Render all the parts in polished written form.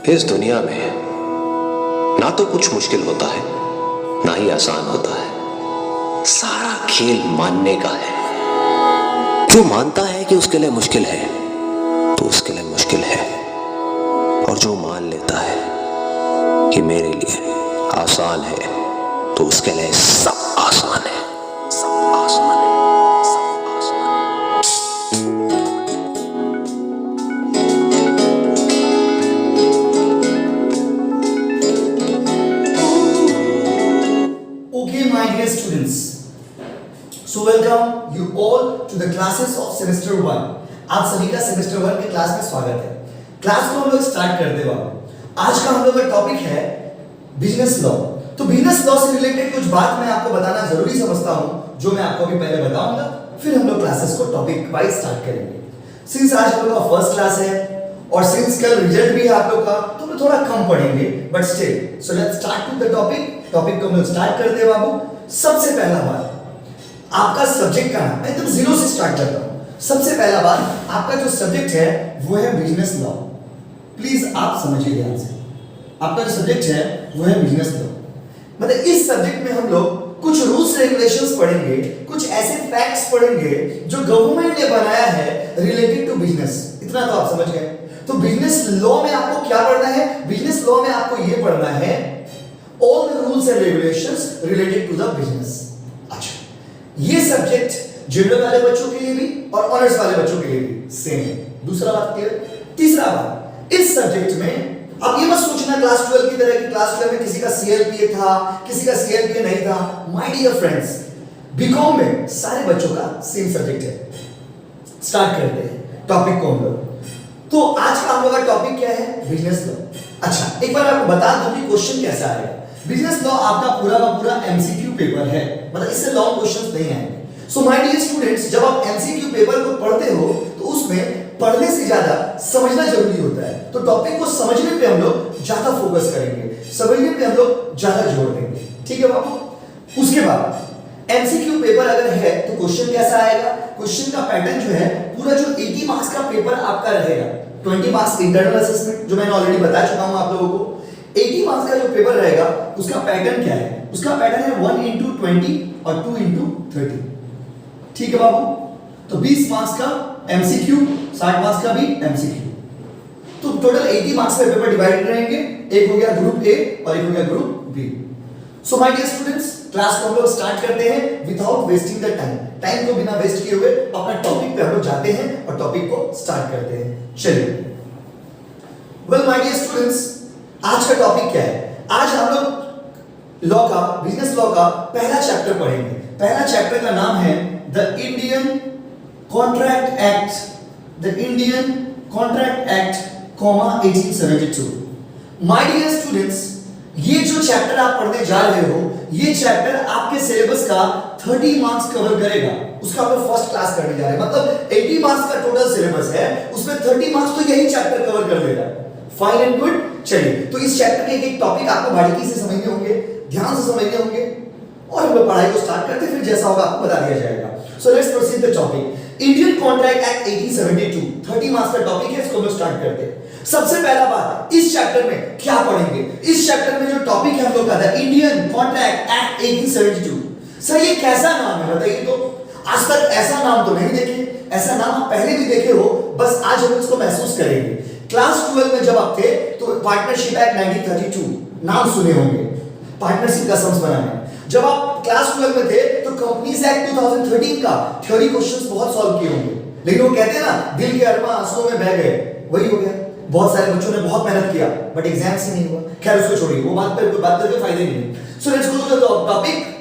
इस दुनिया में ना तो कुछ मुश्किल होता है ना ही आसान होता है। सारा खेल मानने का है। जो मानता है कि उसके लिए मुश्किल है तो उसके लिए मुश्किल है, और जो मान लेता है कि मेरे लिए आसान है तो उसके लिए सब आसान है। सब आसान है। सब आसान है। Okay, my dear students. So welcome you all to the classes of semester 1. आप सभी का सेमेस्टर 1 के क्लास में स्वागत है। क्लास को हम लोग स्टार्ट करते वक्त आज का हम लोग का टॉपिक है बिजनेस लॉ। तो बिजनेस लॉ से रिलेटेड कुछ बात मैं आपको बताना जरूरी समझता हूं, जो मैं आपको अभी पहले बताऊंगा, फिर हम लोग क्लासेस को टॉपिक वाइज स्टार्ट करेंगे। सिंस आज हम लोग का फर्स्ट क्लास है और सिंस कल रिजल्ट भी है आप लोग का, तो हम थोड़ा कम पढ़ेंगे, but still so let's start with the topic को हम लोग स्टार्ट करते हैं बाबू। सबसे पहला बात, आपका सब्जेक्ट का नाम, मैं एकदम जीरो से स्टार्ट करता हूं। सबसे पहला बात, आपका जो सब्जेक्ट है वो है बिजनेस लॉ। प्लीज आप समझिए ध्यान से, आपका जो सब्जेक्ट है वो है बिजनेस लॉ। मतलब इस सब्जेक्ट में हम लोग कुछ रूल्स रेगुलेशंस पढ़ेंगे, कुछ ऐसे फैक्ट्स पढ़ेंगे जो गवर्नमेंट ने बनाया है रिलेटेड टू बिजनेस। इतना तो आप समझ गए। तो बिजनेस लॉ में आपको क्या पढ़ना है? बिजनेस लॉ में आपको ये पढ़ना है all the rules and regulations related to the business. अच्छा, ये सब्जेक्ट जनरल वाले बच्चों के लिए भी और ऑनर्स वाले बच्चों के लिए भी सेम है। दूसरा बात क्लियर। तीसरा बात, इस सब्जेक्ट में अब ये मत सोचना क्लास 12 की तरह कि क्लास 12 में किसी का सीएलपीए था, किसी का सीएलपीए नहीं था। माय डियर फ्रेंड्स, बीकॉम में सारे बच्चों का सेम सब्जेक्ट है। स्टार्ट करते हैं टॉपिक को हम लोग। तो आज का हम लोग का टॉपिक क्या है? Business law. अच्छा, एक बार आपको बता दूं कि क्वेश्चन कैसा आएगा। बिजनेस लॉ आपका पूरा का पूरा एमसीक्यू पेपर है, मतलब इससे लॉन्ग क्वेश्चंस नहीं आएंगे। सो माय डियर स्टूडेंट्स, जब आप एमसीक्यू पेपर को पढ़ते हो तो उसमें पढ़ने से ज्यादा समझना जरूरी होता है। तो टॉपिक को समझने पे हम लोग ज्यादा फोकस करेंगे, समझने पे हम लोग ज्यादा जोर देंगे। ठीक है बाबू। उसके बाद एमसीक्यू पेपर अगर है तो क्वेश्चन कैसा आएगा? क्वेश्चन का पैटर्न जो है, पूरा जो 80 मार्क्स का पेपर आपका रहेगा, 20 मार्क्स इंटरनल असेसमेंट जो मैंने ऑलरेडी बता चुका हूं आप लोगों को। 80 मार्क्स का जो पेपर रहेगा उसका पैटर्न क्या है? उसका पैटर्न है 1 into 20 और 2 into 30। ठीक है बाबू। तो 20 मार्क्स का एमसीक्यू, 60 मार्क्स का भी एमसीक्यू। तो टोटल 80 मार्क्स का पेपर डिवाइडेड रहेंगे। एक हो गया ग्रुप ए और एक हो गया group B. So my dear students, class को हम लोग स्टार्ट करते हैं without wasting the time. Time को बिना वेस्ट किए हुए अपना टॉपिक पे हम लोग जाते हैं और टॉपिक को स्टार्ट करते हैं। चलिए, वेल माय डियर स्टूडेंट्स, आज का टॉपिक क्या है? आज हम लोग लॉ का, बिजनेस लॉ का पहला चैप्टर पढ़ेंगे। पहला चैप्टर का नाम है the Indian contract act, the Indian contract act, 1872। My dear students, ये जो चैप्टर आप पढ़ने जा रहे हो, ये चैप्टर आपके सिलेबस का 30 मार्क्स कवर करेगा। उसका आप फर्स्ट क्लास करने जा रहे हैं, मतलब 80 मार्क्स का टोटल सिलेबस है, उसमें 30 मार्क्स तो यही चैप्टर कवर कर लेगा। Fine and good. चलिए, तो इस चैप्टर के एक टॉपिक आपको बारीकी से समझने होंगे, ध्यान से समझने होंगे, और हम लोग पढ़ाई को स्टार्ट करते हैं, फिर जैसा होगा आपको बता दिया जाएगा। So let's proceed the topic. Indian contract act 1872, 30 marks का टॉपिक है, इसको हम लोग स्टार्ट करते हैं। सबसे पहला बात, इस चैप्टर में क्या पढ़ेंगे? इस चैप्टर में जो टॉपिक है हम लोग का था इंडियन कॉन्ट्रैक्ट एक्ट 1872। सर ये कैसा नाम है बताइए तो? आज तक ऐसा नाम तो नहीं देखे, ऐसा नाम आप पहले भी देखे हो, बस आज हम इसको महसूस करेंगे। क्लास 12 में जब आप थे तो पार्टनरशिप एक्ट 1932 नाम सुने होंगे, पार्टनरशिप का सम्स बनाना। जब आप क्लास 12 में थे तो कंपनीज एक्ट 2013 का थ्योरी क्वेश्चंस बहुत सॉल्व किए होंगे, लेकिन वो कहते हैं ना, दिल के अरमां आंसुओं में बह गए, वही हो गया। बहुत सारे बच्चों ने बहुत मेहनत किया बट एग्जाम से नहीं हुआ। खैर उसको छोड़िए, वो बात करके फायदा नहीं है। So let's go to the topic.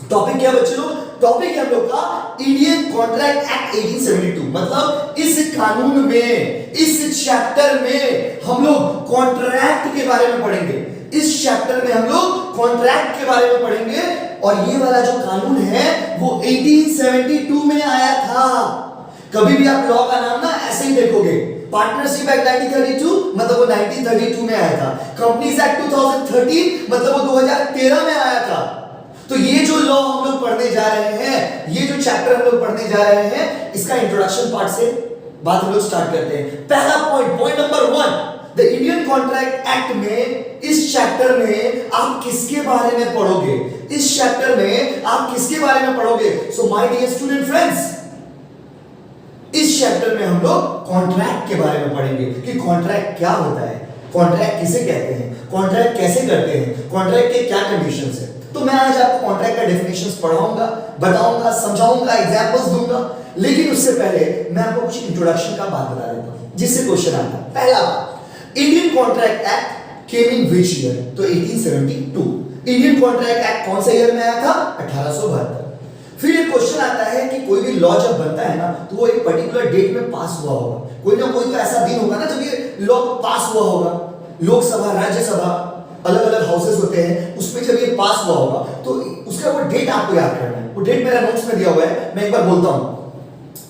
Topic क्या बच्चे लोग? टॉपिक है हम लोग का इंडियन कॉन्ट्रैक्ट एक्ट 1872। मतलब इस कानून में, इस चैप्टर में हम लोग कॉन्ट्रैक्ट के बारे में पढ़ेंगे। इस चैप्टर में हम लोग कॉन्ट्रैक्ट के बारे में पढ़ेंगे, और ये वाला जो कानून है वो 1872 में आया था। कभी भी आप लॉ का नाम ना ऐसे ही देखोगे, पार्टनरशिप एक्ट 1932 मतलब वो 1932 में आया था, कंपनीज एक्ट 2013 मतलब वो 2013 में आया था। तो ये जो लॉ हम लोग पढ़ने जा रहे हैं, ये जो चैप्टर हम लोग पढ़ने जा रहे हैं, इसका इंट्रोडक्शन पार्ट से बात हम लोग स्टार्ट करते हैं। पहला point number 1, the Indian contract act में इस चैप्टर में आप किसके बारे में पढ़ोगे? इस चैप्टर में आप किसके बारे में पढ़ोगे? So my dear student friends, इस चैप्टर में हम लोग कॉन्ट्रैक्ट के बारे में पढ़ेंगे कि कॉन्ट्रैक्ट क्या होता है, कॉन्ट्रैक्ट किसे कहते हैं, कॉन्ट्रैक्ट कैसे करते हैं, कॉन्ट्रैक्ट के क्या कंडीशंस है। तो मैं आज आपको कॉन्ट्रैक्ट का डेफिनेशंस पढ़ाऊंगा, बताऊंगा, समझाऊंगा, एग्जांपल्स दूंगा। लेकिन उससे पहले मैं आपको कुछ इंट्रोडक्शन का बात बता देता हूं जिससे क्वेश्चन आता है। पहला, Indian contract act came in which year? तो 1872। इंडियन कॉन्ट्रैक्ट एक्ट कौन से ईयर में आया था? 1872। फिर एक क्वेश्चन आता है कि कोई भी लॉ जब बनता है ना तो वो एक पर्टिकुलर डेट में पास हुआ होगा। कोई ना कोई तो ऐसा दिन होगा ना जब ये लॉ पास हुआ होगा। लोकसभा, राज्यसभा, अलग अलग हाउसेस होते हैं, उसमें जब ये पास हुआ होगा तो उसका वो डेट आपको याद करना है। वो डेट मेरा नोट्स में दिया हुआ है, मैं एक बार बोलता हूं।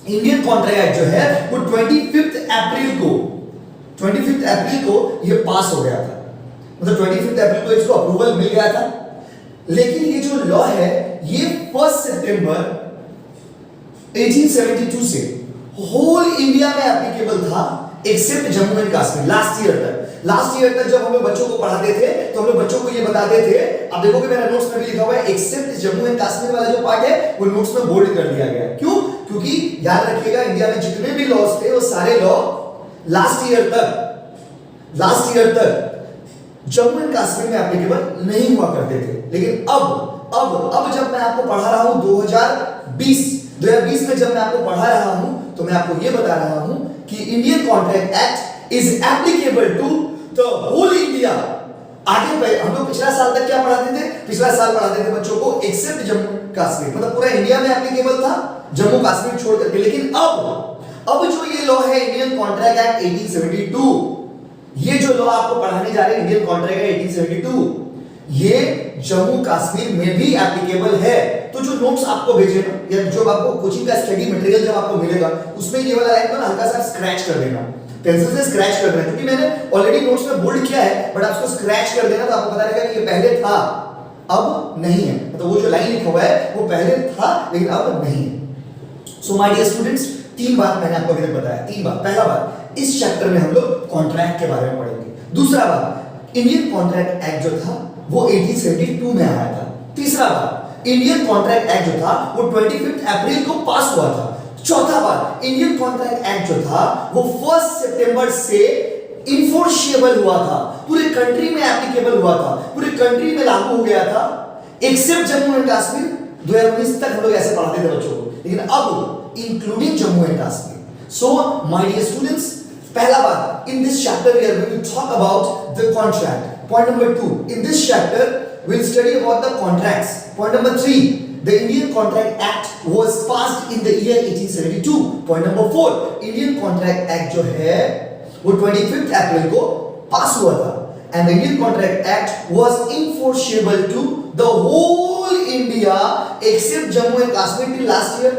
इंडियन कॉन्ट्रैक्ट एक्ट जो है वो 25 अप्रैल को ये पास हो गया था। मतलब 25 अप्रैल को इसको अप्रूवल मिल गया था। लेकिन ये जो लॉ है ये 1 सितंबर 1872 से होल इंडिया में एप्लीकेबल था except Jammu and Kashmir. Last year तक जब हम लोग बच्चों को पढ़ाते थे तो हम लोग बच्चों को ये बताते थे, आप देखोगे मेरा नोट्स में भी लिखा हुआ है एक्सेप्ट जम्मू एंड कश्मीर वाला जो पार्ट है वो नोट्स में बोल्ड कर दिया गया है। क्यों? क्योंकि याद रखिएगा इंडिया में जितने भी लॉज थे वो सारे लॉ लास्ट ईयर तक जम्मू एंड कश्मीर में एप्लीकेबल नहीं हुआ करते थे। लेकिन अब जब मैं आपको पढ़ा रहा हूं 2020 में जब मैं आपको पढ़ा रहा हूं तो मैं आपको ये बता रहा हूं कि Indian contract act is applicable to the whole India. आगे हम लोग पिछला साल तक क्या पढ़ाते थे? पिछला साल पढ़ाते थे बच्चों को एक्सेप्ट जम्मू कश्मीर, मतलब पूरा इंडिया में एप्लीकेबल था जम्मू कश्मीर छोड़ करके। लेकिन अब जो ये लॉ है इंडियन कॉन्ट्रैक्ट एक्ट 1872, ये जो लॉ आपको पढ़ाने जा रहे हैं इंडियन कॉन्ट्रैक्ट एक्ट 1872, ये जम्मू कश्मीर में भी एप्लीकेबल है। तो जो नोट्स आपको भेजे ना या जो आपको कोचिंग का स्टडी मटेरियल जब आपको मिलेगा उसमें ये वाला लाइन को हल्का सा स्क्रैच कर देना, पेंसिल से स्क्रैच कर देना, क्योंकि मैंने ऑलरेडी नोट्स में बोल्ड किया है, बट आप उसको स्क्रैच कर देना तो आपको पता लगेगा कि ये पहले था अब नहीं है। मतलब वो जो लाइन लिखा हुआ है वो पहले था लेकिन अब नहीं है। सो माय डियर स्टूडेंट्स, 3 बात मैंने आपको अभी तक बताया। 3 बात। पहला बात, इस चैप्टर में हम लोग कॉन्ट्रैक्ट के बारे में पढ़ेंगे। दूसरा बात, इंडियन कॉन्ट्रैक्ट एक्ट जो था वो 1872 में आया था। तीसरा बात, इंडियन कॉन्ट्रैक्ट एक्ट जो था वो 25 अप्रैल को पास हुआ था। चौथा बात, इंडियन कॉन्ट्रैक्ट एक्ट जो था वो 1 सितंबर से इन्फोर्सेबल हुआ था, पूरे कंट्री में एप्लीकेबल हुआ था, पूरे कंट्री में लागू हो गया था एक्सेप्ट जम्मू एंड कश्मीर। 2019 तक हम लोग ऐसे पढ़ाते थे बच्चों को, लेकिन अब including Jammu and Kashmir. So my dear students, पहला बात, in this chapter we are going to talk about the contract. Point number 2, in this chapter we'll study about the contracts. Point number 3, the Indian Contract Act was passed in the year 1872. Point number 4, Indian Contract Act जो है वो 25 अप्रैल को पास हुआ था and the Indian Contract Act was enforceable to the whole India except Jammu and Kashmir till last year.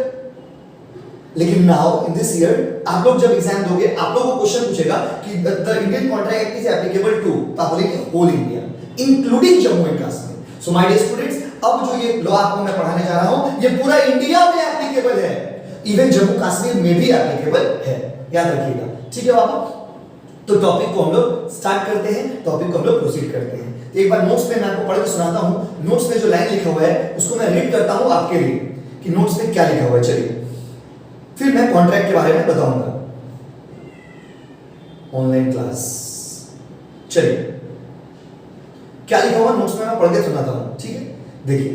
लेकिन now in this year आप लोग जब एग्जाम दोगे आप लोगों को क्वेश्चन पूछेगा कि the Indian contract act is applicable to, तो आप बोलेंगे whole India including Jammu and Kashmir. So my dear students, अब जो ये लॉ आपको मैं पढ़ाने जा रहा हूं ये पूरा इंडिया में एप्लीकेबल है, इवन जम्मू कश्मीर में भी एप्लीकेबल है, याद रखिएगा। ठीक है बाबू, तो टॉपिक को हम लोग स्टार्ट करते हैं, टॉपिक को हम लोग प्रोसीड करते हैं। तो एक बार नोट्स में मैं आपको पढ़ के सुनाता हूं। नोट्स में जो लाइन लिखा हुआ है उसको मैं रीड करता हूं आपके लिए कि नोट्स में क्या लिखा हुआ है। चलिए, फिर मैं कॉन्ट्रैक्ट के बारे में बताऊंगा। ऑनलाइन क्लास, चलिए क्या लिखा हुआ नोट्स में मैं पढ़ के सुनाता हूं, ठीक है। देखिए,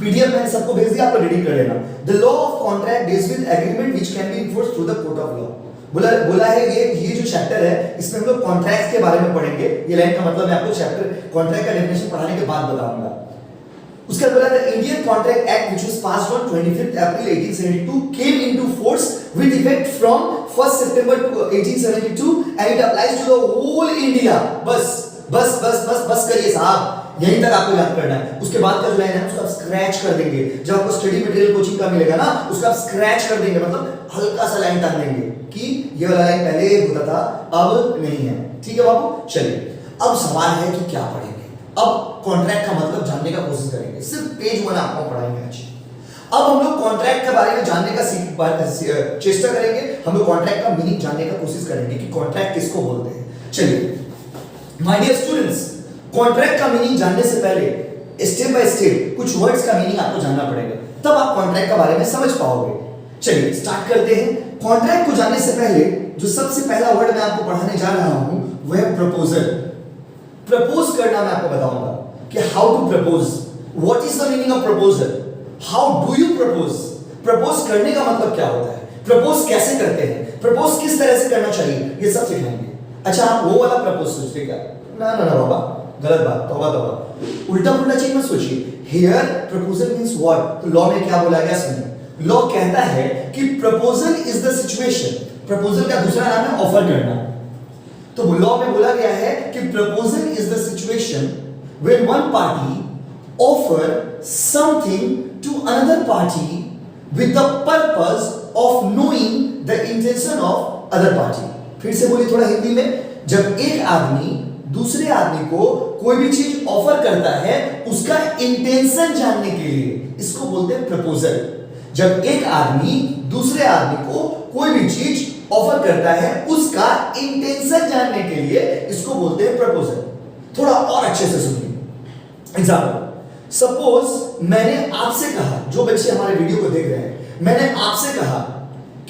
पीडीएफ मैंने सबको भेज दिया, आप रीडिंग कर लेना। The law of contract deals with agreement which can be enforced through the court of law. बोला है ये जो चैप्टर है इसमें हम लोग कॉन्ट्रैक्ट्स के बारे में पढ़ेंगे। ये लाइन का मतलब मैं आपको चैप्टर कॉन्ट्रैक्ट का डेफिनेशन पढ़ाने के बाद बताऊंगा। उसका बोला था Indian contract act which was passed on 25 April 1872 came into force with effect from 1 September 1872 and it applies to the whole India. बस करिए साहब, यहीं तक आपको याद करना है। उसके बाद का जो लाइन है उसको आप स्क्रैच कर देंगे। जब आपको स्टडी मटेरियल कोचिंग का मिलेगा ना उसको आप स्क्रैच कर देंगे, मतलब हल्का सा लाइन टान देंगे कि ये वाला लाइन पहले होता था अब नहीं है। ठीक है बाबू, चलिए अब सवाल है कि क्या पढ़ेंगे। अब कॉन्ट्रैक्ट का मतलब जानने का कोशिश करेंगे, सिर्फ पेज 1 आपको पढ़ाएंगे आज। अब हम लोग कॉन्ट्रैक्ट के बारे में जानने का चेष्टा करेंगे, हम लोग कॉन्ट्रैक्ट का मीनिंग जानने का कोशिश करेंगे कि कॉन्ट्रैक्ट किसको बोलते हैं। चलिए माय डियर स्टूडेंट्स, कॉन्ट्रैक्ट का मीनिंग जानने से पहले स्टेप बाय स्टेप कुछ वर्ड्स का मीनिंग आपको जानना पड़ेगा, तब आप कॉन्ट्रैक्ट के बारे में समझ पाओगे। चलिए स्टार्ट करते हैं। कॉन्ट्रैक्ट को जानने से पहले जो सबसे पहला वर्ड मैं आपको पढ़ाने जा रहा हूं वह है प्रपोजल। प्रपोज करना मैं आपको बताऊंगा कि how to propose, what is the meaning of proposal, how do you propose, propose करने का मतलब क्या होता है, प्रपोज कैसे करते हैं, प्रपोज किस तरह से करना चाहिए, ये सब सिखाएंगे। अच्छा आप वो वाला प्रपोज सोचते क्या? ना ना ना बाबा, गलत बात, तौबा तौबा, उल्टा पुल्टा चीज मत सोचिए। हियर प्रपोजल मींस व्हाट, तो लॉ में क्या बोला गया सुनिए। लॉ कहता है कि proposal is the situation, proposal का दूसरा नाम है ऑफर करना। तो लॉ में बोला गया है कि proposal is the situation when one party offer something to another party with the purpose of knowing the intention of other party. फिर से बोलिए थोड़ा हिंदी में, जब एक आदमी दूसरे आदमी को कोई भी चीज ऑफर करता है उसका इंटेंशन जानने के लिए, इसको बोलते हैं प्रपोजल। जब एक आदमी दूसरे आदमी को कोई भी चीज ऑफर करता है उसका इंटेंशन जानने के लिए, इसको बोलते हैं प्रपोजल। थोड़ा और अच्छे से सुनिए। एग्जाम्पल, सपोज मैंने आपसे कहा, जो बच्चे हमारे वीडियो को देख रहे हैं, मैंने आपसे कहा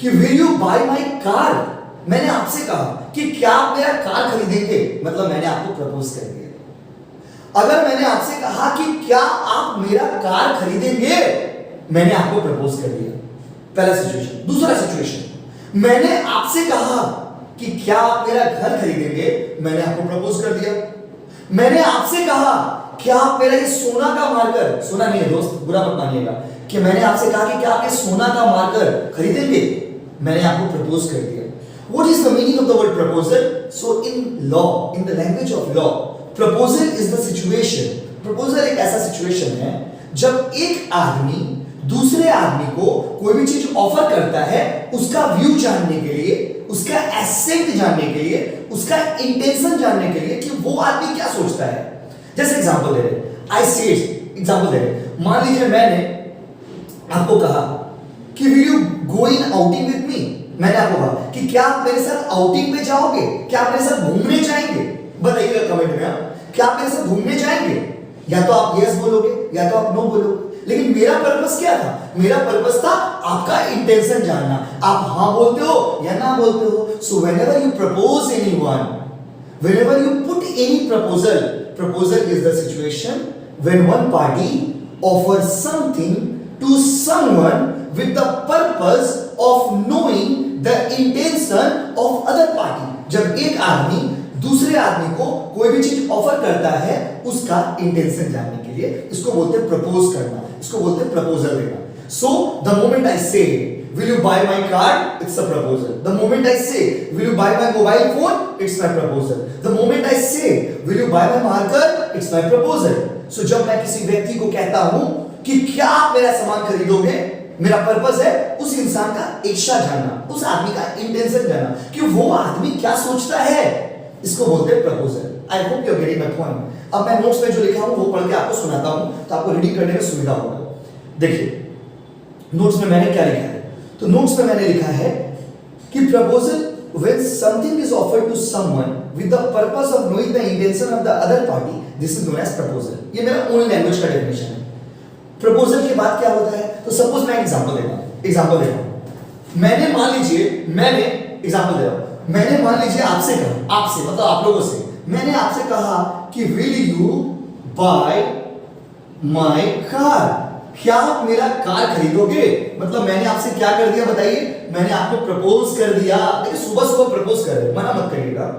कि will you buy my car, मैंने आपसे कहा कि क्या आप मेरा कार खरीदेंगे, मतलब मैंने आपको प्रपोज कर दिया। अगर मैंने आपसे कहा कि क्या आप मेरा कार खरीदेंगे, मैंने आपको प्रपोज कर दिया, पहला सिचुएशन। दूसरा सिचुएशन, मैंने आपसे कहा कि क्या आप मेरा घर खरीदेंगे, मैंने आपको प्रपोज कर दिया। मैंने आपसे कहा क्या आप मेरा ये सोना का मार्कर, सोना नहीं है दोस्त, बुरा मत मानिएगा, कि मैंने आपसे कहा कि क्या आप ये सोना का मार्कर खरीदेंगे, मैंने आपको प्रपोज कर दिया। What is the meaning of the word proposal? So in law, in the language of law, proposal is the situation. Proposal एक ऐसा situation है जब एक आदमी दूसरे आदमी को कोई भी चीज ऑफर करता है उसका व्यू जानने के लिए, उसका एसेंट जानने के लिए, उसका इंटेंशन जानने के लिए कि वो आदमी क्या सोचता है। जैसे एग्जांपल दे रहे, आई सेड, एग्जांपल दे रहे, मान लीजिए मैंने आपको कहा कि will you go in outing with me, मैंने आपको कहा कि क्या आप मेरे साथ आउटिंग पे जाओगे, क्या आप मेरे साथ घूमने जाएंगे, बताइएगा कमेंट में आप, क्या आप मेरे साथ घूमने जाएंगे। या तो आप यस बोलोगे या तो आप नो बोलोगे, लेकिन मेरा पर्पस क्या था, मेरा पर्पस था आपका इंटेंशन जानना, आप हाँ बोलते हो या ना बोलते हो। So whenever you propose anyone, whenever you put any proposal, proposal is the situation when one party offers something to someone with the purpose of knowing the intention of other party। जब एक आदमी दूसरे आदमी को कोई भी चीज offer करता है उसका इंटेंशन जानने के लिए, इसको बोलते हैं प्रपोज करना, इसको बोलते हैं प्रपोजल देना। सो द मोमेंट आई से will you buy my car, it's a proposal. The moment I say will you buy my mobile phone, it's my proposal. The moment I say will you buy my marker, it's my proposal. So जब मैं किसी व्यक्ति को कहता हूं कि क्या आप मेरा सामान खरीदोगे, मेरा पर्पस है उस इंसान का इच्छा जानना, उस आदमी का इंटेंशन जानना कि वो आदमी क्या सोचता है, इसको बोलते हैं proposal. I hope you are getting my point. अब मैं नोट्स में जो लिखा हूं वो पढ़ के आपको सुनाता हूं तो आपको रीडिंग करने में सुविधा होगा। देखिए नोट्स में मैंने क्या लिखा है, तो नोट्स में मैंने लिखा है कि proposal when something is offered to someone with the purpose of knowing the intention of the other party, this is known as proposal। ये मेरा ओन लैंग्वेज का डेफिनेशन है। प्रपोजल के बाद क्या होता है, तो सपोज मैं एग्जांपल देता हूं, मैंने मान लीजिए, मैंने एग्जांपल दे रहा हूं, मैंने मान लीजिए आपसे कहा, आपसे मतलब आप लोगों से, मैंने आपसे कहा कि will you buy my car, क्या आप मेरा कार खरीदोगे, मतलब मैंने आपसे क्या कर दिया बताइए, मैंने आपको प्रपोज कर दिया। देखिए सुबह सुबह प्रपोज कर रहे, मना मत करिएगा,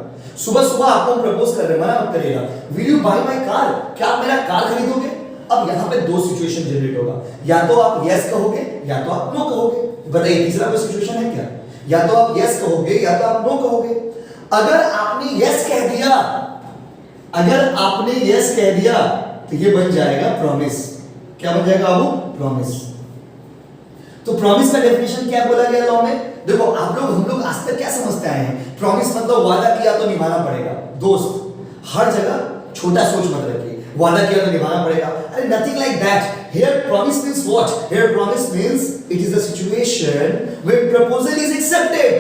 सुबह सुबह आपको प्रपोज कर रहे, मना मत करिएगा। Will you buy my car, क्या आप मेरा कार खरीदोगे। अब यहाँ पे दो सिचुएशन जनरेट होगा, या तो आप यस कहोगे या तो आप नो कहोगे। बताइए तीसरा कोई सिचुएशन है क्या, या तो आप यस कहोगे या तो आप नो कहोगे। अगर आपने यस कह दिया, अगर आपने यस कह दिया तो ये बन जाएगा प्रॉमिस। क्या बन जाएगा बाबू, प्रॉमिस। तो प्रॉमिस का डेफिनेशन क्या बोला गया लॉ में, देखो आप लोग, हम लोग आज तक क्या समझते आए हैं, प्रॉमिस मतलब वादा किया तो निभाना पड़ेगा। दोस्त हर जगह छोटा सोच मत रखिए, वादा किया तो निभाना पड़ेगा, अरे nothing like that. Here promise means what? Here promise means it is the situation when proposal is accepted।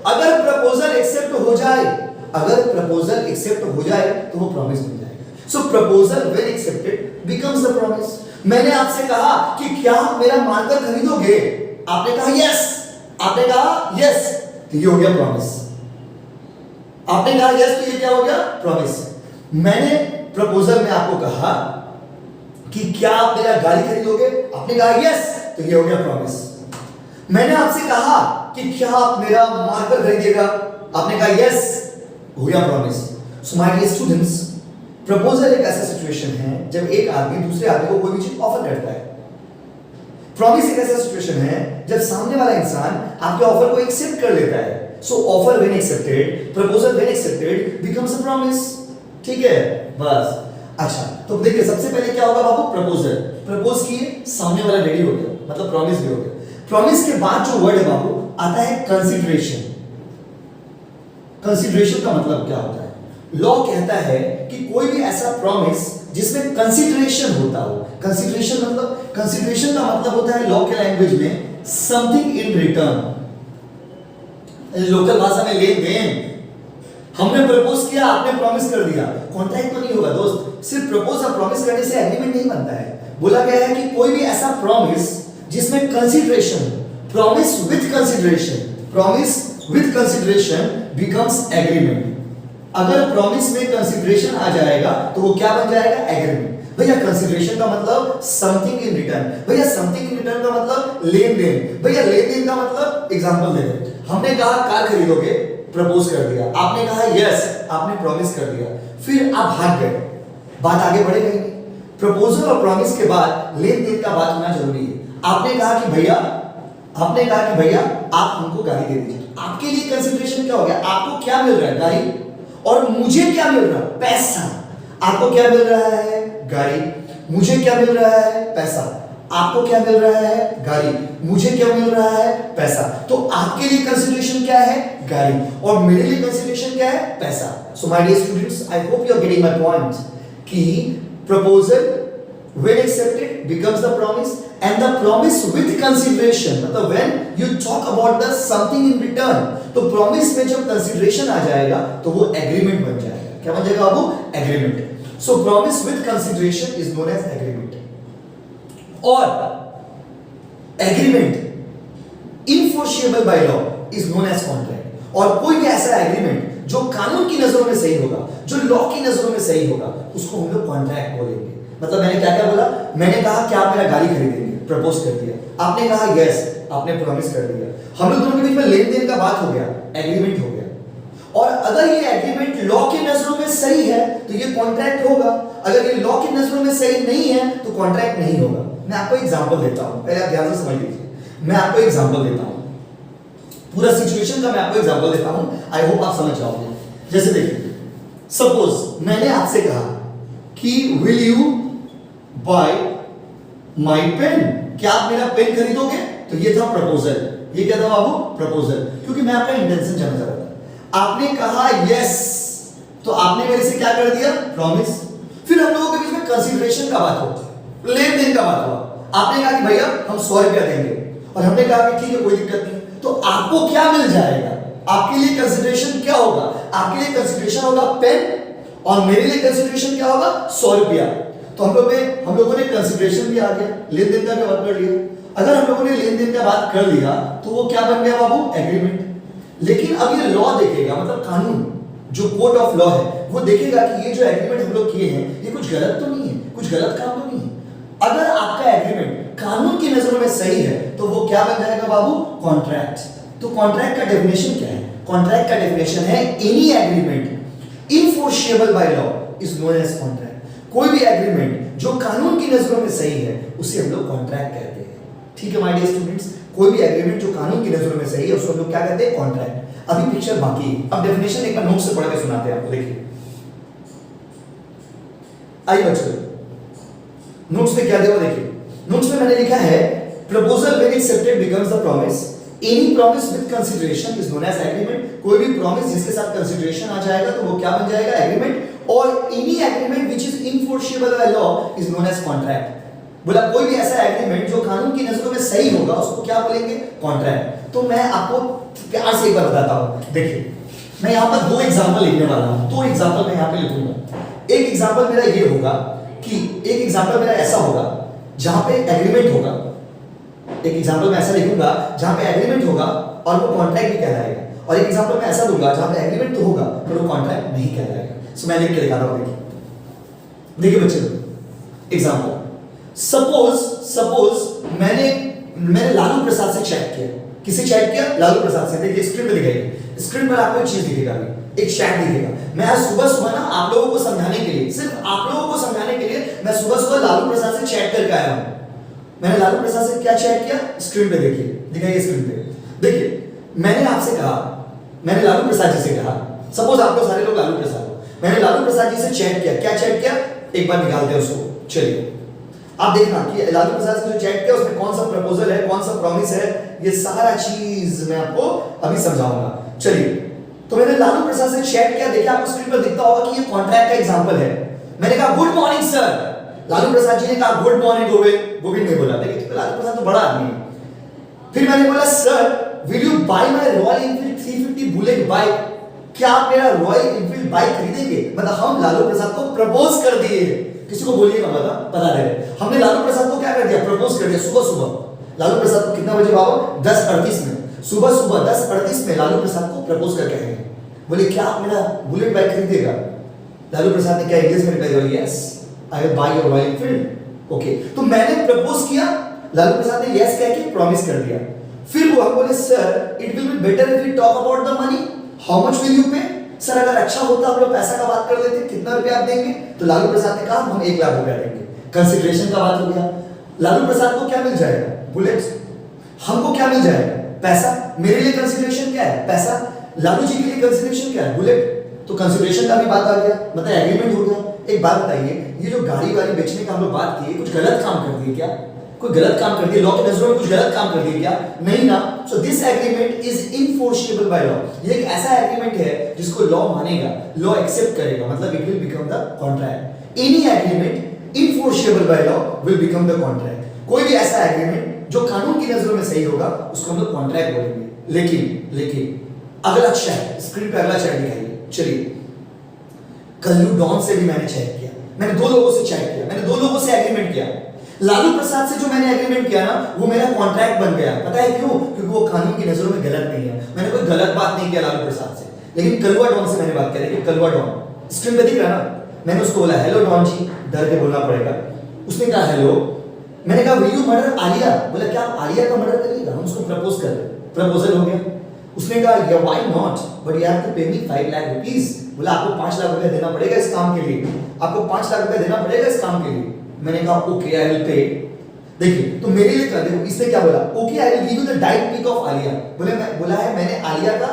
अगर प्रपोजल एक्सेप्ट हो जाए, अगर प्रपोजल एक्सेप्ट हो जाए तो वो प्रॉमिस बन जाएगा। So proposal when accepted becomes the promise. मैंने आपसे कहा कि क्या आप मेरा मानकर खरीदोगे, आपने कहा यस, आपने कहा यस, तो ये हो गया प्रॉमिस। आपने कहा यस तो ये क्या हो गया, प्रॉमिस। मैंने प्रपोजल में आपको कहा कि क्या आप मेरा गाड़ी खरीदोगे, आपने कहा यस, तो ये हो गया प्रॉमिस। मैंने आपसे कहा कि क्या आप मेरा मार्कर खरीदिएगा, आपने कहा यस, हो गया promise. So my dear students, proposal एक ऐसा सिचुएशन है जब एक आदमी दूसरे आदमी को कोई भी चीज ऑफर करता है। प्रॉमिस एक ऐसा सिचुएशन है जब सामने वाला इंसान आपके ऑफर को एक्सेप्ट कर लेता है। सो offer when accepted, proposal when accepted becomes a promise. ठीक है, बस। अच्छा, तो देखिए सबसे पहले क्या होगा बाबू, प्रपोजल प्रपोज किए, सामने वाला रेडी हो गया, मतलब प्रॉमिस भी हो गया। प्रॉमिस के बाद जो वर्ड है बाबू आता है कंसीडरेशन। कंसीडरेशन का मतलब क्या होता है? लॉ कहता है कि कोई भी ऐसा प्रॉमिस जिसमें कंसीडरेशन होता हो। कंसीडरेशन का मतलब होता है लॉ के लैंग्वेज में समथिंग इन रिटर्न। लोकल भाषा में लेन देन। हमने प्रपोज किया, आपने प्रॉमिस कर दिया, कॉन्ट्रैक्ट तो नहीं होगा दोस्त। सिर्फ प्रपोज और प्रॉमिस करने से एग्रीमेंट नहीं बनता है। बोला गया है कि कोई भी ऐसा प्रॉमिस जिसमें consideration, promise with consideration becomes agreement. अगर प्रॉमिस में कंसीडरेशन आ जाएगा तो वो क्या बन जाएगा, एग्रीमेंट। भैया कंसीडरेशन का मतलब समथिंग इन रिटर्न, भैया समथिंग इन रिटर्न का मतलब लेन देन, भैया लेन देन का मतलब एग्जांपल दे दो। हमने कहा कार खरीदोगे, प्रपोज कर दिया, आपने कहा यस, आपने प्रॉमिस कर दिया, फिर आप भाग गए, बात आगे बढ़ेगी नहीं। प्रपोजल और प्रॉमिस के बाद लेन देन का बात होना जरूरी है। आपने कहा कि भैया आप हमको गाड़ी दे दीजिए। आपके लिए कंसीडरेशन क्या हो गया, आपको क्या मिल रहा है, गाड़ी, और मुझे क्या मिल रहा है, पैसा। आपको क्या मिल रहा है, गाड़ी, मुझे क्या मिल रहा है, पैसा। आपको क्या मिल रहा है, गाड़ी, मुझे क्या मिल रहा है, पैसा। तो आपके लिए कंसीडरेशन क्या है, गाड़ी, और मेरे लिए कंसीडरेशन क्या है, पैसा। So my dear students, I hope you are getting my point कि proposal when accepted becomes the promise, and the promise with consideration, मतलब when you talk about the something in return, तो promise में जब consideration आ जाएगा तो वो agreement बन जाएगा। क्या बन जाएगा बाबू, agreement। So promise with consideration is known as agreement। और agreement enforceable by law is known as contract। और कोई भी ऐसा agreement जो कानून की नजरों में सही होगा, जो लॉ की नजरों में सही होगा, उसको हम लोग कॉन्ट्रैक्ट बोलेंगे। मतलब मैंने क्या क्या बोला, मैंने कहा कि आप मेरा गाड़ी खरीदेंगे, प्रपोज कर दिया, आपने कहा यस, आपने प्रॉमिस कर दिया, हम लोग दोनों के बीच में लेन देन का बात हो गया, एग्रीमेंट हो गया। और अगर ये एग्रीमेंट लॉ की नजरों में सही है तो ये कॉन्ट्रैक्ट होगा, अगर ये लॉ की नजरों में सही नहीं है तो कॉन्ट्रैक्ट नहीं होगा। मैं आपको एग्जांपल देता हूं, पहले आप ध्यान से समझ लीजिए। मैं आपको एग्जांपल देता हूं, पूरा सिचुएशन का मैं आपको एग्जांपल देता हूं, आई होप आप समझ जाओगे। जैसे देखिए, सपोज मैंने आपसे कहा कि will you buy my pen, क्या आप मेरा पेन खरीदोगे, तो ये था प्रपोजल। ये क्या था बाबू, प्रपोजल, क्योंकि मैं आपका इंटेंशन जानना चाहता था। आपने कहा यस, तो आपने मेरे से क्या कर दिया, प्रॉमिस। फिर हम लोगों के बीच में कंसीडरेशन का बात हो, लेन देन का बात हुआ। आपने कहा कि भैया हम 100 रुपया देंगे, और हमने कहा कि ठीक है कोई दिक्कत नहीं। तो आपको क्या मिल जाएगा, आपके लिए कंसीडरेशन क्या होगा, आपके लिए कंसीडरेशन होगा पेन, और मेरे लिए कंसीडरेशन क्या होगा, 100 रुपया। तो हम लोगों ने कंसीडरेशन भी आ गया, लेन देन का भी बात कर लिया। अगर हम लोगों ने लेन देन का बात कर लिया तो वो क्या बन गया बाबू, एग्रीमेंट। लेकिन अब ये लॉ देखेगा, मतलब कानून, जो कोर्ट ऑफ लॉ है, वो देखेगा कि ये जो एग्रीमेंट हम लोग किए हैं ये कुछ गलत तो नहीं है, कुछ गलत काम तो नहीं है। अगर आपका एग्रीमेंट कानून की नजरों में सही है तो वो क्या बन जाएगा बाबू, कॉन्ट्रैक्ट। तो कॉन्ट्रैक्ट का डेफिनेशन क्या है, कॉन्ट्रैक्ट का डेफिनेशन है any agreement enforceable by law is known as contract. कोई भी एग्रीमेंट जो कानून की नजरों में सही है उसे हम लोग कॉन्ट्रैक्ट कहते हैं। ठीक है माय डियर स्टूडेंट्स, कोई भी एग्रीमेंट जो कानून की नजरों में सही है उसको हम लोग क्या कहते हैं, कॉन्ट्रैक्ट। अभी पिक्चर बाकी है, अब डेफिनेशन एक बार नोट से पढ़ के सुनाते हैं आपको। देखिए आइए बच्चों, नोट्स में क्या दिया हुआ देखिए। नोट्स में मैंने लिखा है proposal when accepted becomes the promise, any promise with consideration is known as agreement. कोई भी प्रॉमिस जिसके साथ कंसीडरेशन आ जाएगा तो वो क्या बन जाएगा, एग्रीमेंट। और any agreement which is enforceable by law is known as contract. बोला कोई भी ऐसा एग्रीमेंट जो कानून की नजरों में सही होगा उसको क्या बोलेंगे, कॉन्ट्रैक्ट। तो मैं आपको प्यार से एक बार बताता हूं। देखिए मैं यहाँ पर दो एग्जाम्पल लिखने वाला हूँ, दो एग्जाम्पल मैं यहाँ पे लिखूंगा। एक एग्जाम्पल मेरा ये होगा कि एक एग्जाम्पल मेरा ऐसा होगा जहाँ पे एग्रीमेंट होगा, एक एग्जाम्पल मैं ऐसा लिखूंगा जहाँ पे एग्रीमेंट होगा और वो कॉन्ट्रैक्ट भी कहलाएगा, और एक एग्जाम्पल मैं ऐसा दूंगा जहाँ पे एग्रीमेंट तो होगा पर वो कॉन्ट्रैक्ट नहीं कहलाएगा। सो मैं लिख के दिखाता हूँ, देखिए बच्चे, एग्जाम्पल सपोज मैंने लालू प्रसाद से चैट किया। किसे चैट किया? लालू प्रसाद से। देखिए स्क्रीन पे दिखाइए, स्क्रीन पर आपको एक चीज दिखेगा, एक चैट दिखेगा। मैं आज सुबह ना आप लोगों को समझाने के लिए, सिर्फ आप लोगों को समझाने के लिए मैं सुबह लालू प्रसाद से चैट करके आया हूं। मैंने लालू प्रसाद से क्या चैट किया? स्क्रीन पे देखिए, दिखाइए स्क्रीन पे देखिए। मैंने आपसे कहा, मैंने लालू प्रसाद जी से कहा, सपोज आप लोग सारे लोग लालू प्रसाद हो, मैंने लालू प्रसाद जी से चैट किया। क्या चैट किया? एक बार निकालते हैं उसको। चलिए आप देखना कि लालू प्रसाद से जो चैट किया उसमें कौन सा प्रपोजल है, कौन सा प्रॉमिस है, ये सारा चीज मैं आपको अभी समझाऊंगा। चलिए, तो मैंने लालू प्रसाद से चैट किया। देखिए आपको स्क्रीन पर दिखता होगा कि ये कॉन्ट्रैक्ट का एग्जांपल है। मैंने कहा good morning sir, Lalu Prasad ji ने कहा गुड मॉर्निंग गोविंद ने बोला। देखिए तो लालू प्रसाद तो बड़ा आदमी है। फिर मैंने बोला sir will you buy my Royal Enfield 350 Bullet bike, क्या आप मेरा रॉयल एनफील्ड बाइक खरीदेंगे? मतलब हम लालू प्रसाद को प्रपोज कर दिए। किसी को बोलिएगा बता दे रहे, हमने लालू प्रसाद को क्या कर दिया? प्रपोज कर दिया। सुबह लालू प्रसाद को कितना बजे बाबा? 10:38 में, सुबह 10:38 में लालू प्रसाद को प्रपोज करके आए। बोले क्या आप मेरा बुलेट बाइक खरीदेगा? लालू प्रसाद ने क्या इंग्लिश में रिप्लाई दिया? Yes I will by your royal Enfield. Okay, तो मैंने प्रपोज किया, लालू प्रसाद ने यस कह के प्रॉमिस कर दिया। फिर वो हम बोले sir it will be better if we talk about the money, how much will you pay? Sir अगर अच्छा होता हम लोग पैसा का बात कर लेते, कितना रुपया आप देंगे? तो लालू प्रसाद ने कहा हम 1 लाख रुपया देंगे। कंसिडरेशन का बात हो गया। लालू प्रसाद को क्या मिल जाएगा? बुलेट्स। हमको क्या मिल जाएगा? पैसा। मेरे लिए कंसिडरेशन क्या है? पैसा। लालू जी के लिए कंसिडरेशन क्या है? बुलेट। तो कंसिडरेशन का भी बात आ गया, मतलब एग्रीमेंट हो गया। एक बात बताइए, ये जो गाड़ी वाड़ी बेचने का हम लोग बात किए, कुछ गलत काम कर दिए क्या? कोई गलत काम कर दिया? लॉ की नजरों में कुछ गलत काम कर दिया क्या? नहीं ना। So this agreement is enforceable by law. ये एक ऐसा एग्रीमेंट है जिसको लॉ मानेगा, लॉ एक्सेप्ट करेगा, मतलब it will become the contract. Any agreement enforceable by law will become the contract. कोई भी ऐसा एग्रीमेंट जो कानून की नजरों में सही होगा उसको हम लोग कॉन्ट्रैक्ट बोलेंगे। लेकिन अगला चैट, स्क्रीन पे अगला चैट दिखाइए। चलिए, कल्लू डॉन से भी मैंने चैट किया, मैंने 2 लोगों से चैट किया, मैंने 2 लोगों से एग्रीमेंट किया। लालू प्रसाद से जो मैंने एग्रीमेंट किया ना वो मेरा कॉन्ट्रैक्ट बन गया। पता है क्यों? क्योंकि वो कानून की नजरों में गलत नहीं है, मैंने कोई गलत बात नहीं किया लालू प्रसाद से। लेकिन कलुआ डॉन से मैंने बात की। कलुआ डॉन स्क्रीन पे दिख रहा है ना, मैंने उसको बोला हेलो डॉन जी, डर के बोलना पड़ेगा। उसने कहा हेलो, मैंने कहा विल यू मर्डर आलिया? बोला क्या आप आलिया का मर्डर करिएगा? हम उसको प्रपोज कर रहे, प्रपोजल हो गया। उसने कहा yeah why not but you have to pay me 5 lakh rupees. बोला आपको 5 लाख रुपए देना पड़ेगा इस काम के लिए, आपको 5 लाख रुपए देना पड़ेगा इस काम के लिए। मैंने कहा ओके आई विल पे। देखिए तो मेरे लिए कर दे। इसने क्या बोला? Okay I will give you the diet pick of Alia. बोले मैं बोला है मैंने आलिया का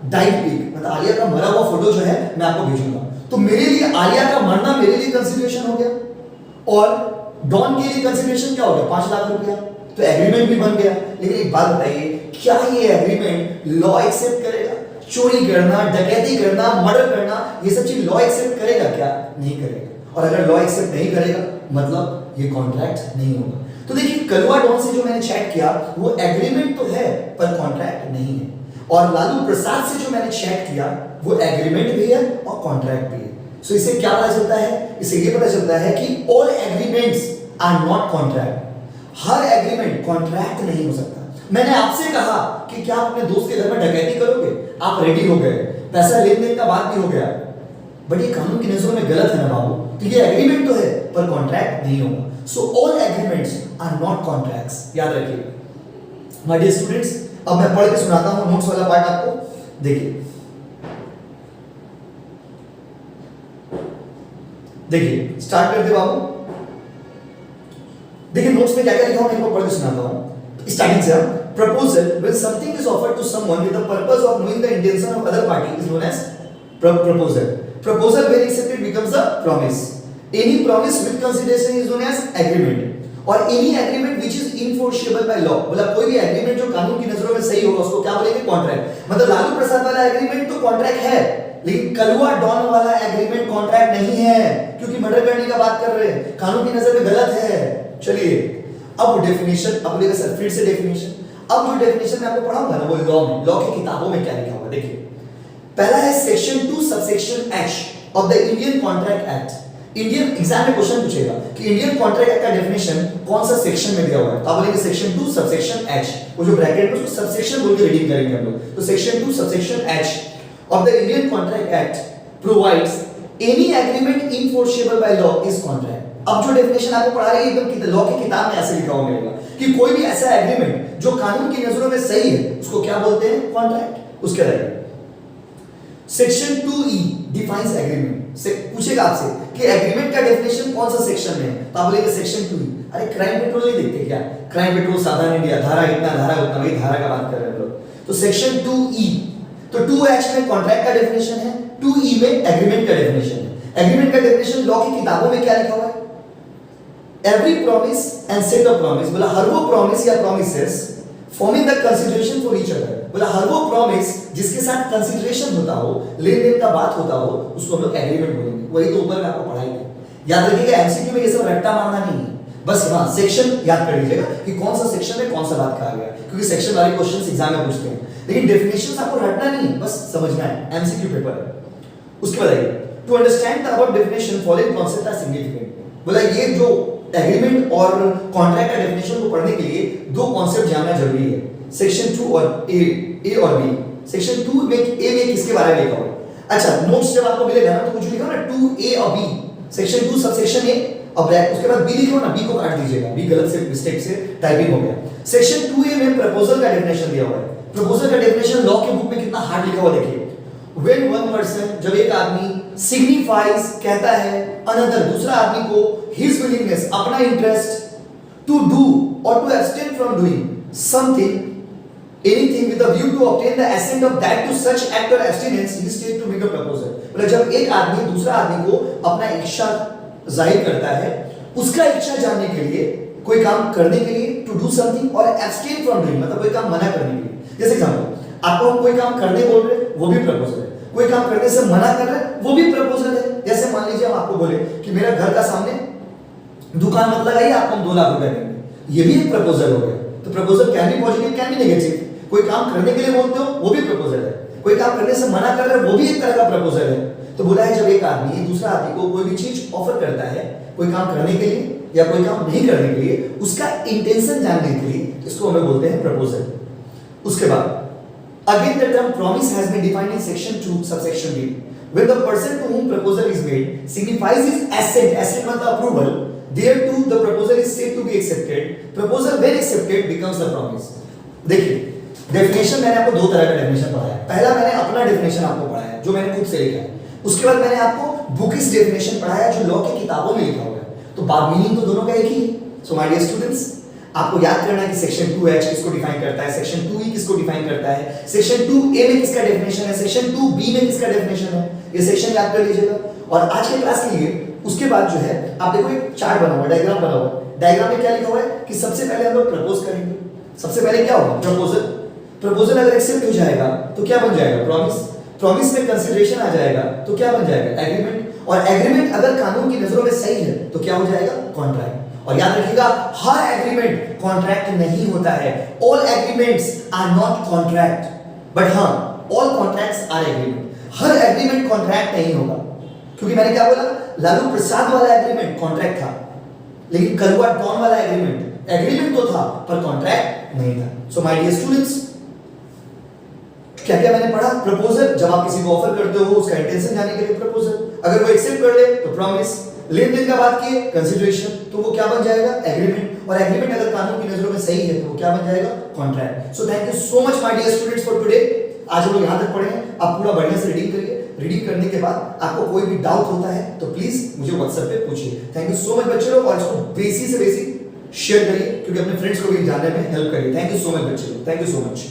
डाइट पिक, मतलब आलिया का मरा हुआ फोटो जो है मैं आपको भेजूंगा। तो मेरे लिए आलिया का मरना मेरे लिए कंसिडरेशन हो गया, और डॉन के लिए कंसिडरेशन क्या हो गया? 5 लाख रुपया। तो एग्रीमेंट भी बन गया। लेकिन एक बात बताइए, क्या ये एग्रीमेंट लॉ एक्सेप्ट करेगा? चोरी करना, डकैती करना, मर्डर करना, ये सब चीज लॉ एक्सेप्ट करेगा क्या? नहीं करेगा। और अगर लॉ एक्सेप्ट नहीं करेगा मतलब ये कॉन्ट्रैक्ट नहीं होगा। तो देखिए कलुआ डॉन से जो मैंने चैट किया वो एग्रीमेंट तो है पर कॉन्ट्रैक्ट नहीं है, और लालू प्रसाद से जो मैंने चैट किया वो एग्रीमेंट भी है और कॉन्ट्रैक्ट भी है। सो इससे क्या पता चलता है? इससे ये पता चलता है कि all agreements are not contract. हर एग्रीमेंट कॉन्ट्रैक्ट नहीं हो सकता। मैंने आपसे कहा कि क्या आप अपने दोस्त के घर में डकैती करोगे? आप रेडी हो गए, पैसा लेन देन का बात भी हो गया, बट ये कानून की नजरों में गलत है ना बाबू। तो ये एग्रीमेंट तो है पर कॉन्ट्रैक्ट नहीं होगा। So all agreements are not contracts, याद रखिएगा माय डियर स्टूडेंट्स। अब मैं पढ़ के सुनाता हूं नोट्स वाला पार्ट आपको। देखिए स्टार्ट करते बाबू। देखिए नोट्स में क्या क्या लिखा हूं, मैं आपको पढ़ के सुनाता हूं। स्टार्टिंग से हम proposal when something is offered to someone with the purpose of knowing the intention of other party is known as proposal. Proposal when accepted becomes a promise. Any promise with consideration is known as agreement. और any agreement which is enforceable by law, बोला कोई भी agreement जो कानून की नजरों में सही होगा उसको क्या बोलेंगे? कॉन्ट्रैक्ट। मतलब लालू प्रसाद वाला एग्रीमेंट तो कॉन्ट्रैक्ट है, लेकिन कलुआ डॉन वाला एग्रीमेंट कॉन्ट्रैक्ट नहीं है, क्योंकि मर्डर करने का बात कर रहे हैं, कानून की नजर में गलत है। चलिए अब डेफिनेशन, अब बोलेगा सर फिर से डेफिनेशन। अब जो डेफिनेशन मैं आपको पढ़ाऊंगा ना वो लॉ में, लॉ की किताबों में क्या लिखा हुआ देखिए। पहला है section 2 subsection H of the Indian contract act. Indian exam में क्वेश्चन पूछेगा कि इंडियन कॉन्ट्रैक्ट एक्ट का डेफिनेशन कौन सा सेक्शन में दिया हुआ है, तो आप बोलेंगे सेक्शन 2 सबसेक्शन एच, वो जो ब्रैकेट में उसको सबसेक्शन बोल के रीडिंग करेंगे हम लोग। तो section 2 subsection H of the Indian contract act provides any agreement enforceable by law is contract. अब जो डेफिनेशन आपको पढ़ा रही है एकदम लॉ की किताब में ऐसे लिखा हुआ मिलेगा कि कोई भी ऐसा एग्रीमेंट जो कानून की नजरों में सही है उसको क्या बोलते हैं, कॉन्ट्रैक्ट। उसके बाद सेक्शन 2E डिफाइंस एग्रीमेंट। से पूछेगा आपसे कि एग्रीमेंट का डेफिनेशन कौन सा सेक्शन में है, तो आप बोलेंगे सेक्शन 2E। अरे क्राइम पेट्रोल नहीं देखते क्या, क्राइम पेट्रोल साधारण इंडिया, धारा इतना धारा उतना, वही धारा का बात कर रहे हैं लोग। तो सेक्शन 2E, तो 2H में कॉन्ट्रैक्ट का डेफिनेशन है, 2E में एग्रीमेंट का डेफिनेशन है। एग्रीमेंट का डेफिनेशन लॉ की किताबों में क्या लिखा हुआ है, every promise and set of promise, बोला हर वो प्रॉमिस या promises forming the consideration for each other, बोला हर वो प्रॉमिस जिसके साथ कंसीडरेशन होता हो, लेन देन का बात होता हो, उसको हम लोग एग्रीमेंट बोलेंगे। वही तो ऊपर में आपको पढ़ाएंगे। याद रखिएगा एमसीक्यू में ये सब रट्टा मारना नहीं है, बस हाँ सेक्शन याद कर लीजिएगा कि कौन सा सेक्शन में कौन सा बात कहा गया, क्योंकि सेक्शन वाले क्वेश्चंस एग्जाम में पूछते हैं, लेकिन डेफिनेशंस आपको रटना नहीं है, बस समझना है, एमसीक्यू पेपर है। उसके बाद आइए, to understand the above definition following concept are significant, बोला ये जो एग्रीमेंट और कॉन्ट्रैक्ट का डेफिनेशन को पढ़ने के लिए दो कॉन्सेप्ट जानना जरूरी है, सेक्शन 2 और ए और बी। सेक्शन 2 में ए में किसके बारे में लिखा हुआ है, अच्छा नोट्स जब आपको मिलेगा ना तो कुछ लिखा ना 2A और बी, सेक्शन 2 सबसेक्शन ए और ब्रैकेट उसके बाद बी लिखो ना, बी को काट दीजिएगा, बी गलत से मिस्टेक से टाइपिंग हो गया। सेक्शन 2A में प्रपोजल का डेफिनेशन दिया हुआ है। प्रपोजल का डेफिनेशन लॉ के बुक में कितना हार्ड लिखा हुआ देखिए, व्हेन वन पर्सन, जब एक आदमी सिग्निफाइज कहता है अनदर दूसरा आदमी को हिज विलिंगनेस अपना इंटरेस्ट टू डू और to abstain from doing something anything with a view to obtain the assent of that to such act or abstinence he is take to make a proposal। मतलब जब एक आदमी दूसरा आदमी को अपना इच्छा जाहिर करता है, उसका इच्छा जानने के लिए, कोई काम करने के लिए, टू डू समथिंग और एब्सटेन फ्रॉम डूइंग मतलब कोई काम मना करने के लिए। जैसे एग्जांपल आपको हम कोई काम करने बोल रहे हैं वो भी प्रपोजल है, कोई काम करने से मना कर रहे हैं वो भी प्रपोजल है। जैसे मान लीजिए हम आपको बोले कि मेरा घर का सामने दुकान मत लगाइए, आपको हम 2 लाख रुपए देंगे, ये भी एक प्रपोजल हो गया। तो proposal can be positive can be negative. कोई काम करने के लिए बोलते हो वो भी प्रपोजल है, कोई काम करने से मना कर रहे हो वो भी एक तरह का प्रपोजल है। तो बोला है जब एक आदमी दूसरा आदमी को कोई भी चीज ऑफर करता है, कोई काम करने के लिए या कोई काम नहीं करने के लिए, उसका इंटेंशन जानने के लिए, इसको हमें बोलते हैं प्रपोजल। उसके बाद again the term promise has been defined in section 2 subsection B, when the person to whom proposal is made signifies his assent, assent मतलब approval, thereto the proposal is said to be accepted, proposal when accepted becomes the promise। देखिए definition मैंने आपको 2 तरह का definition पढ़ाया। पहला मैंने अपना डेफिनेशन आपको पढ़ाया जो मैंने खुद से लिखा है, उसके बाद मैंने आपको बुकिश डेफिनेशन पढ़ाया जो लॉ की किताबों में लिखा हुआ है। तो बात मीनिंग तो दोनों का एक ही है। सो माय डियर स्टूडेंट्स, आपको याद करना है कि सेक्शन 2H किसको डिफाइन करता है, सेक्शन 2E किसको डिफाइन करता है, सेक्शन 2A में किसका डेफिनेशन है, सेक्शन 2B में किसका डेफिनेशन है, ये सेक्शन याद कर लीजिएगा। और आज के क्लास के लिए उसके बाद जो है आप देखो एक चार्ट बना हुआ, डायग्राम बना हुआ। डायग्राम में क्या लिखा हुआ है कि सबसे पहले हम लोग प्रपोज करेंगे। सबसे पहले क्या होगा, प्रपोजल। प्रपोजल अगर एक्सेप्ट हो जाएगा तो क्या बन जाएगा, प्रॉमिस। प्रॉमिस में कंसीडरेशन आ जाएगा तो क्या बन जाएगा, एग्रीमेंट। और एग्रीमेंट अगर कानून की नजरों में सही है तो क्या हो जाएगा, कॉन्ट्रैक्ट। और याद रखिएगा हर एग्रीमेंट कॉन्ट्रैक्ट नहीं होता है। All agreements are not contract, but हाँ ऑल कॉन्ट्रैक्ट्स आर एग्रीमेंट। हर एग्रीमेंट कॉन्ट्रैक्ट नहीं होगा, क्योंकि मैंने क्या बोला, लालू प्रसाद वाला एग्रीमेंट कॉन्ट्रैक्ट था, लेकिन करुआ डॉन वाला एग्रीमेंट तो था पर कॉन्ट्रैक्ट नहीं था। सो माय डियर स्टूडेंट्स, क्या क्या मैंने पढ़ा, प्रपोजल जब आप किसी को ऑफर करते हो उसका इंटेंशन जानने के लिए प्रपोजल, अगर वो एक्सेप्ट कर ले तो प्रॉमिस, लेन देन का बात किए कंसीडरेशन, तो वो क्या बन जाएगा, एग्रीमेंट। और एग्रीमेंट अगर कानून की नजरों में सही है तो वो क्या बन जाएगा, contract. So thank you so much my dear students for today. आज हम लोग यहाँ तक पढ़े हैं, आप पूरा बढ़िया से रीडिंग करिए। रीडिंग करने के बाद आपको कोई भी डाउट होता है तो प्लीज मुझे व्हाट्सएप पे पूछिए। थैंक यू सो मच बच्चे लोग, और इसको बेसिक से बेसिक शेयर करिए, क्योंकि अपने फ्रेंड्स को भी जानने में हेल्प करिए। थैंक यू सो मच बच्चे लोग, थैंक यू सो मच।